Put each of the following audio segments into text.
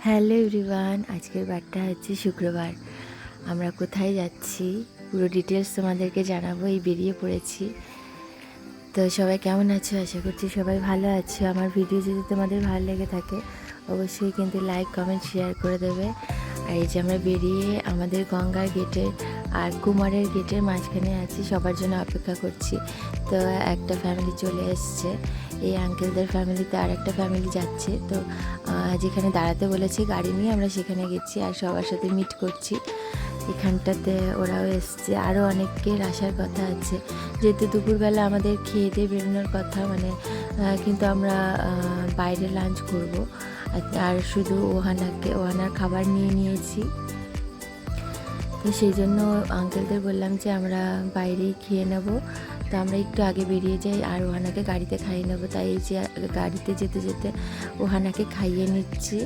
Hello everyone, আজকের বারটা হচ্ছে শুক্রবার। আমরা কোথায় যাচ্ছি পুরো ডিটেলস তোমাদেরকে জানাবো। এই বেরিয়ে পড়েছি। তো সবাই কেমন আছো? আশা করছি সবাই ভালো আছো। আমার ভিডিও যদি তোমাদের ভালো লেগে থাকে অবশ্যই কিন্তু লাইক কমেন্ট শেয়ার করে দেবে। আর এই যে আমরা বেরিয়ে আমাদের গঙ্গার গেটের আর কুমারের গেটের মাঝখানে আছি, সবার জন্য অপেক্ষা করছি। তো একটা ফ্যামিলি চলে এসছে, এই আঙ্কেলদের ফ্যামিলিতে আর একটা ফ্যামিলি যাচ্ছে। তো যেখানে দাঁড়াতে বলেছি গাড়ি নিয়ে আমরা সেখানে গেছি আর সবার সাথে মিট করছি। এখানটাতে ওরাও এসছে, আরও অনেকের আসার কথা আছে। যেহেতু দুপুরবেলা আমাদের খেয়ে দিয়ে বেরোনোর কথা, কিন্তু আমরা বাইরে লাঞ্চ করব। আর শুধু ওহানার খাবার নিয়ে নিয়েছি। তো সেই জন্য আঙ্কেলদের বললাম যে আমরা বাইরেই খেয়ে নেব। তো আমরা একটু আগে বেরিয়ে যাই আর ওহানাকে গাড়িতে খাইয়ে নেবো। তাই এই যে গাড়িতে যেতে যেতে ওহানাকে খাইয়ে নিচ্ছি,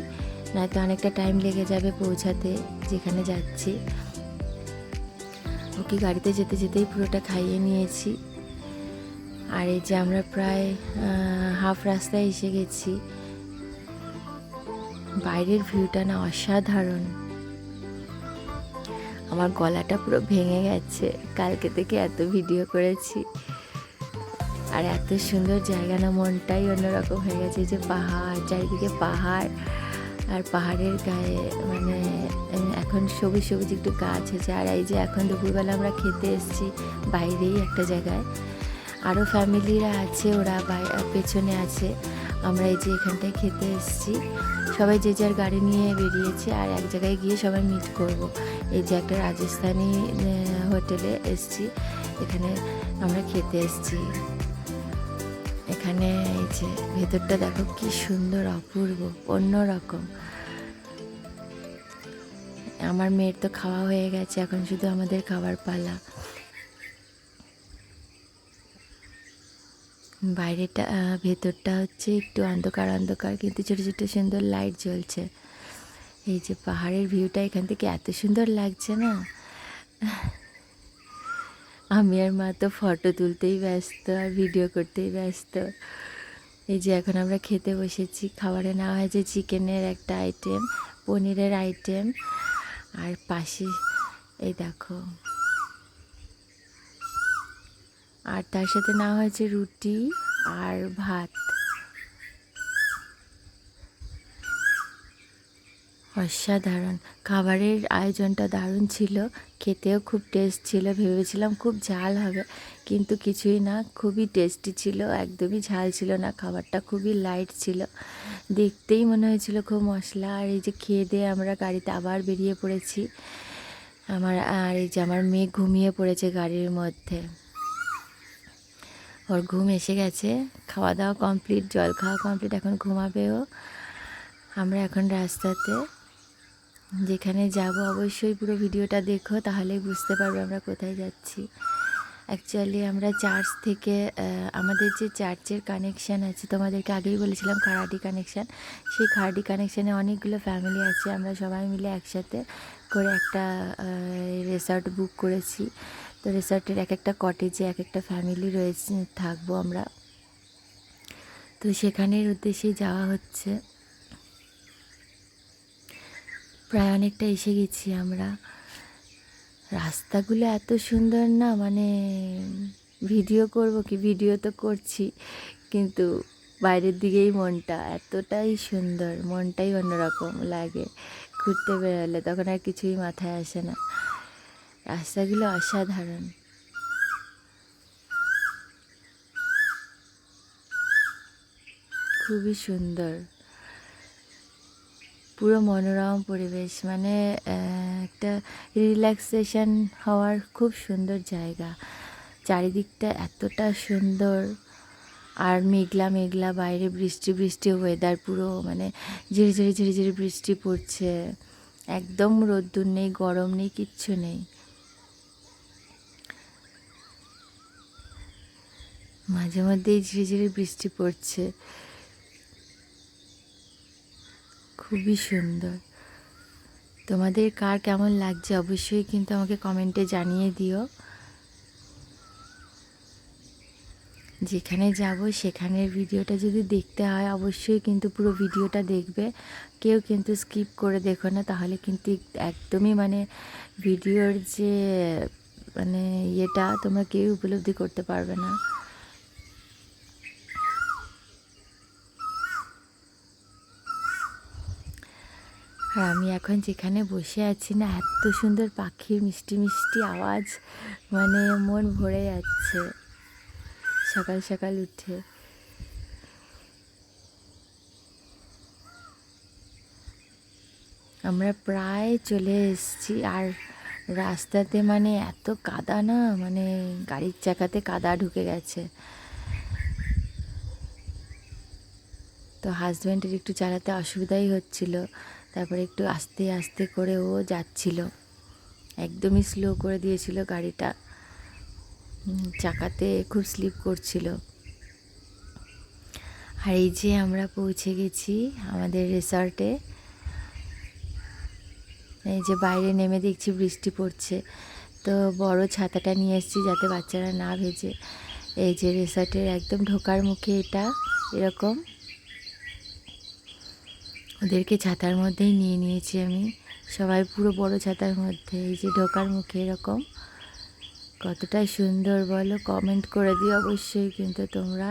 নয়তো অনেকটা টাইম লেগে যাবে পৌঁছাতে যেখানে যাচ্ছি। ওকে গাড়িতে যেতে যেতেই পুরোটা খাইয়ে নিয়েছি। আর এই যে আমরা প্রায় হাফ রাস্তায় এসে গেছি। বাইরের ভিউটা না অসাধারণ। আমার গলাটা পুরো ভেঙে গেছে, কালকে থেকে এত ভিডিও করেছি আর এত সুন্দর জায়গা না, মনটাই অন্যরকম হয়ে গেছে। যে পাহাড়, চারিদিকে পাহাড়, আর পাহাড়ের গায়ে এখন সবুজ সবুজ একটু গাছ আছে। আর এই যে এখন দুপুরবেলা আমরা খেতে এসেছি বাইরেই একটা জায়গায়। আরও ফ্যামিলিরা আছে, ওরা পেছনে আছে। আমরা এই যে এখানটায় খেতে এসেছি, সবাই যে যার গাড়ি নিয়ে বেরিয়েছে আর এক জায়গায় গিয়ে সবাই মিট করব। এই যে একটা রাজস্থানি হোটেলে এসেছি, এখানে আমরা খেতে এসেছি। এখানে এই যে ভেতরটা দেখো কি সুন্দর, অপূর্ব, অন্যরকম। আমার মেয়ের তো খাওয়া হয়ে গেছে, এখন শুধু আমাদের খাবার পালা। বাইরেটা ভেতরটা হচ্ছে একটু অন্ধকার অন্ধকার, কিন্তু ছোটো ছোটো সুন্দর লাইট জ্বলছে। এই যে পাহাড়ের ভিউটা এখান থেকে এত সুন্দর লাগছে না। আমি আর মা তো ফটো তুলতেই ব্যস্ত আর ভিডিও করতেই ব্যস্ত। এই যে এখন আমরা খেতে বসেছি। খাবারে নেওয়া হয়েছে চিকেনের একটা আইটেম, পনিরের আইটেম, আর পাশে এই দেখো, আর তার সাথে নেওয়া হয়েছে রুটি আর ভাত। অসাধারণ খাবারের আয়োজনটা, দারুণ ছিল, খেতেও খুব টেস্ট ছিল। ভেবেছিলাম খুব ঝাল হবে, কিন্তু কিছুই না, খুবই টেস্টি ছিল, একদমই ঝাল ছিল না। খাবারটা খুবই লাইট ছিল, দেখতেই মনে হয়েছিল খুব মশলা। আর এই যে খেয়ে দিয়ে আমরা গাড়িতে আবার বেরিয়ে পড়েছি। আর এই যে আমার মেয়ে ঘুমিয়ে পড়েছে গাড়ির মধ্যে, ওর ঘুম এসে গেছে। খাওয়া দাওয়া কমপ্লিট, জল খাওয়া কমপ্লিট, এখন ঘুমাবেও। আমরা এখন রাস্তাতে যেখানে যাব, অবশ্যই পুরো ভিডিওটা দেখো, তাহলেই বুঝতে পারবে আমরা কোথায় যাচ্ছি। অ্যাকচুয়ালি আমরা চার্চ থেকে, আমাদের যে চার্চের কানেকশান আছে, তোমাদেরকে আগেই বলেছিলাম খারাডি কানেকশান, সেই খারাডি কানেকশানে অনেকগুলো ফ্যামিলি আছে। আমরা সবাই মিলে একসাথে করে একটা রিসর্ট বুক করেছি। তো রিসর্টের এক একটা কটেজে এক একটা ফ্যামিলি রয়েছে, থাকবো আমরা। তো সেখানের উদ্দেশ্যেই যাওয়া হচ্ছে। প্রায় অনেকটা এসে গেছি আমরা। রাস্তাগুলো এত সুন্দর না, ভিডিও করব কি, ভিডিও তো করছি, কিন্তু বাইরের দিকেই মনটা এতটাই সুন্দর, মনটাই অন্যরকম লাগে। ঘুরতে বেরোলে তখন আর কিছুই মাথায় আসে না। রাস্তাগুলো অসাধারণ, খুবই সুন্দর, পুরো মনোরম পরিবেশ, একটা রিল্যাক্সেশন হওয়ার খুব সুন্দর জায়গা। চারিদিকটা এতটা সুন্দর, আর মেঘলা মেঘলা, বাইরে বৃষ্টি বৃষ্টি ওয়েদার, পুরো ঝিরিঝিরি ঝিরিঝিরি বৃষ্টি পড়ছে, একদম রোদ্দুর নেই, গরম নেই, কিচ্ছু নেই। মাঝে মধ্যেই ঝিরিঝিরি বৃষ্টি পড়ছে, খুবই সুন্দর। তোমাদের কার কেমন লাগছে অবশ্যই কিন্তু আমাকে কমেন্টে জানিয়ে দিও। যেখানে যাব সেখানের ভিডিওটা যদি দেখতে হয় অবশ্যই কিন্তু পুরো ভিডিওটা দেখবে, কেউ কিন্তু স্কিপ করে দেখো না, তাহলে কিন্তু একদমই মানে ভিডিওর যে মানে ইয়েটা তোমরা কেউ উপলব্ধি করতে পারবে না। আর আমি এখন যেখানে বসে আছি না, এত সুন্দর পাখির মিষ্টি মিষ্টি আওয়াজ, মানে মন ভরে যাচ্ছে সকাল সকাল উঠে। আমরা প্রায় চলে এসেছি, আর রাস্তাতে মানে এত কাদা না, মানে গাড়ির চাকাতে কাদা ঢুকে গেছে। তো হাজব্যান্ডের একটু চালাতে অসুবিধাই হচ্ছিল, তারপরে একটু আস্তে আস্তে করে ও যাচ্ছিল, একদমই স্লো করে দিয়েছিল গাড়িটা, চাকাতে খুব স্লিপ করছিল। আর এই যে আমরা পৌঁছে গেছি আমাদের রিসর্টে। এই যে বাইরে নেমে দেখছি বৃষ্টি পড়ছে, তো বড় ছাতাটা নিয়ে এসেছি যাতে বাচ্চারা না ভেজে। এই যে রিসর্টের একদম ঢোকার মুখে এটা এরকম, ওদেরকে ছাতার মধ্যেই নিয়ে নিয়েছি আমি, সবাই পুরো বড় ছাতার মধ্যে। এই যে ঢোকার মুখে এরকম, কতটা সুন্দর বলো, কমেন্ট করে দিও অবশ্যই কিন্তু তোমরা।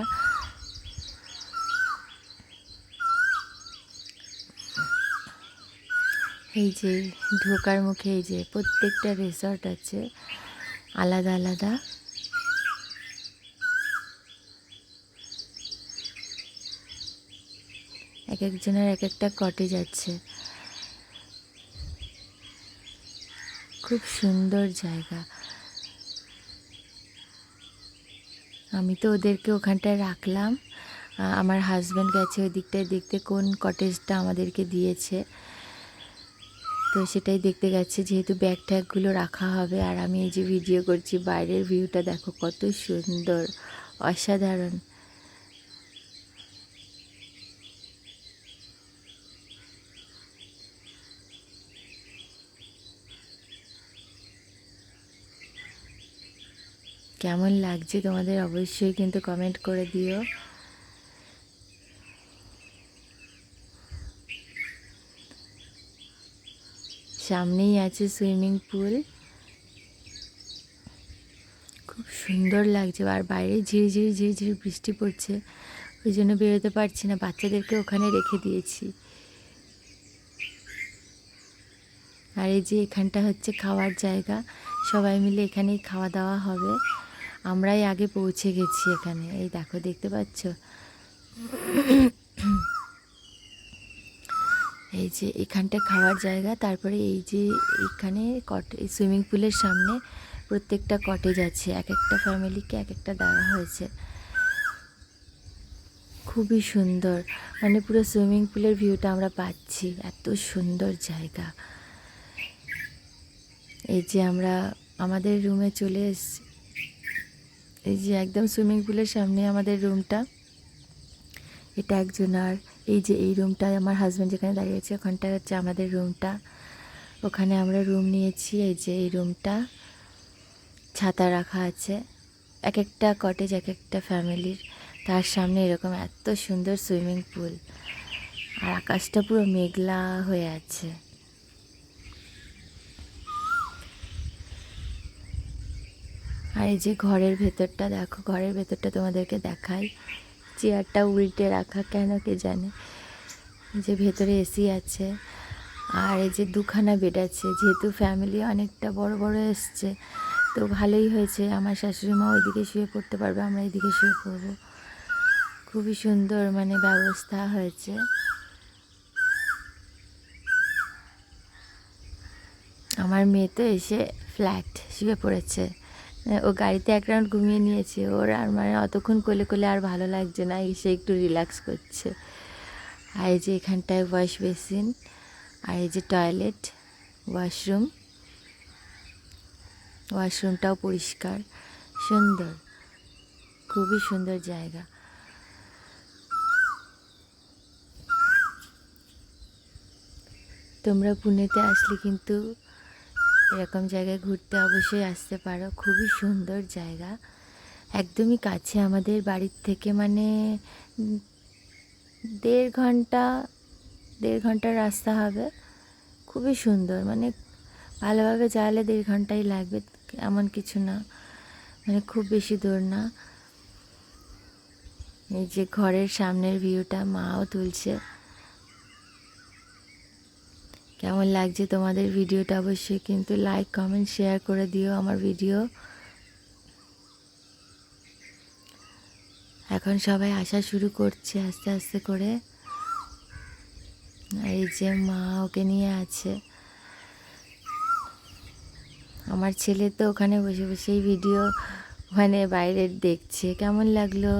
এই যে ঢোকার মুখে এই যে প্রত্যেকটা রিসর্ট আছে আলাদা আলাদা। এক একজনের এক একটা কটেজ আছে, খুব সুন্দর জায়গা। আমি তো ওদেরকে ওখানটায় রাখলাম, আমার হাজব্যান্ড গেছে ওই দিকটায় দেখতে কোন কটেজটা আমাদেরকে দিয়েছে, তো সেটাই দেখতে গেছে, যেহেতু ব্যাগ ট্যাগগুলো রাখা হবে। আর আমি এই যে ভিডিও করছি, বাইরের ভিউটা দেখো কত সুন্দর, অসাধারণ। কেমন লাগছে তোমাদের অবশ্যই কিন্তু কমেন্ট করে দিও। সামনেই আছে সুইমিং পুল, খুব সুন্দর লাগছে। আর বাইরে ঝিরিঝিরি ঝিরিঝিরি বৃষ্টি পড়ছে, ওই জন্য বেরোতে পারছি না, বাচ্চাদেরকে ওখানে রেখে দিয়েছি। আর এই যে এখানটা হচ্ছে খাওয়ার জায়গা, সবাই মিলে এখানেই খাওয়া দাওয়া হবে। আমরাই আগে পৌঁছে গেছি এখানে, এই দেখো দেখতে পাচ্ছ। এই যে এখানটা খাওয়ার জায়গা, তারপরে এই যে এখানে সুইমিং পুলের সামনে প্রত্যেকটা কটেজ আছে, এক একটা ফ্যামিলিকে এক একটা দেওয়া হয়েছে। খুবই সুন্দর, মানে পুরো সুইমিং পুলের ভিউটা আমরা পাচ্ছি, এত সুন্দর জায়গা। এই যে আমরা আমাদের রুমে চলে এসেছি, এই যে একদম সুইমিং পুলের সামনে আমাদের রুমটা, এটা একজন। আর এই যে এই রুমটা আমার হাজব্যান্ড যেখানে দাঁড়িয়েছে ওখানটা হচ্ছে আমাদের রুমটা, ওখানে আমরা রুম নিয়েছি। এই যে এই রুমটা, ছাতা রাখা আছে, এক একটা কটেজ এক একটা ফ্যামিলির, তার সামনে এরকম এত সুন্দর সুইমিং পুল, আর আকাশটা পুরো মেঘলা হয়ে আছে। আর এই যে ঘরের ভেতরটা দেখো, ঘরের ভেতরটা তোমাদেরকে দেখাই, চেয়ারটা উল্টে রাখা কেন কে জানে। যে ভেতরে এসি আছে, আর এই যে দুখানা বেড আছে, যেহেতু ফ্যামিলি অনেকটা বড় বড় এসছে, তো ভালোই হয়েছে, আমার শাশুড়ি মা ওইদিকে শুয়ে পড়তে পারবে, আমরা এইদিকে শুয়ে পড়বো। খুবই সুন্দর মানে ব্যবস্থা হয়েছে। আমার মেয়ে তো এসে ফ্ল্যাট শুয়ে পড়েছে, ও গাড়িতে এক রাউন্ড ঘুমিয়ে নিয়েছে, ওর আর মানে অতক্ষণ কোলে কোলে আর ভালো লাগছে না, এসে একটু রিল্যাক্স করছে। আর এই যে এখানটায় ওয়াশ বেসিন, আর এই যে টয়লেট, ওয়াশরুম, ওয়াশরুমটাও পরিষ্কার সুন্দর, খুবই সুন্দর জায়গা। তোমরা পুনেতে আসলে কিন্তু এরকম জায়গায় ঘুরতে অবশ্যই আসতে পারো, খুবই সুন্দর জায়গা। একদমই কাছে আমাদের বাড়ির থেকে, মানে উম, 1.5 ঘন্টা, 1.5 ঘন্টার রাস্তা হবে। খুবই সুন্দর, মানে ভালোভাবে চাইলে 1.5 ঘন্টাই লাগবে, এমন কিছু না, মানে খুব বেশি দূর না। এই যে ঘরের সামনের ভিউটা মাও তুলছে। কেমন লাগছে তোমাদের ভিডিওটা অবশ্যই কিন্তু লাইক কমেন্ট শেয়ার করে দিও আমার ভিডিও। এখন সবাই আসা শুরু করছে আস্তে আস্তে করে। আর এই যে মা ওকে নিয়ে আছে। আমার ছেলে তো ওখানে বসে বসেই ভিডিও, মানে বাইরের দেখছে। কেমন লাগলো?